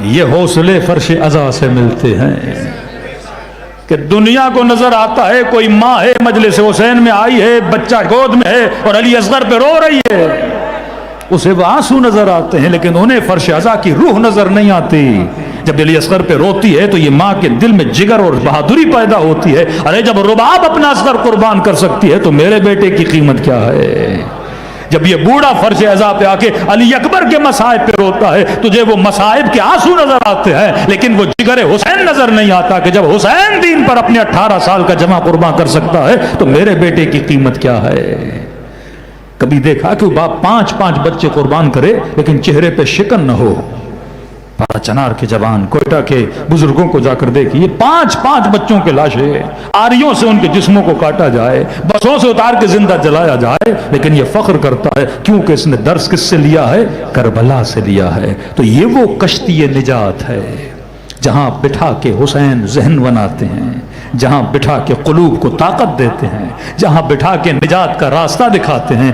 یہ حوصلے فرش عزا سے ملتے ہیں کہ دنیا کو نظر آتا ہے کوئی ماں ہے مجلس حسین میں آئی ہے، بچہ گود میں ہے اور علی اصغر پہ رو رہی ہے، اسے وہ آنسو نظر آتے ہیں، لیکن انہیں فرش عزا کی روح نظر نہیں آتی۔ جب علی اصغر پہ روتی ہے تو یہ ماں کے دل میں جگر اور بہادری پیدا ہوتی ہے، ارے جب رباب اپنا اصغر قربان کر سکتی ہے تو میرے بیٹے کی قیمت کیا ہے۔ جب یہ بوڑھا فرش عزا پہ آ کے علی اکبر کے مصائب پہ روتا ہے، تجھے وہ مصائب کے آنسو نظر آتے ہیں، لیکن وہ جگر حسین نظر نہیں آتا کہ جب حسین دین پر اپنے 18 سال کا جمع قربان کر سکتا ہے تو میرے بیٹے کی قیمت کیا ہے۔ کبھی دیکھا کہ وہ باپ 5 بچے قربان کرے لیکن چہرے پہ شکن نہ ہو؟ پارا چنار کے جوان کوئٹہ کے بزرگوں کو جا کر دیکھیے، 5 بچوں کے لاشیں آریوں سے ان کے جسموں کو کاٹا جائے، بسوں سے اتار کے زندہ جلایا جائے، لیکن یہ فخر کرتا ہے کیونکہ اس نے درس کس سے لیا ہے؟ کربلا سے لیا ہے۔ تو یہ وہ کشتی نجات ہے جہاں بٹھا کے حسین ذہن بناتے ہیں، جہاں بٹھا کے قلوب کو طاقت دیتے ہیں، جہاں بٹھا کے نجات کا راستہ دکھاتے ہیں۔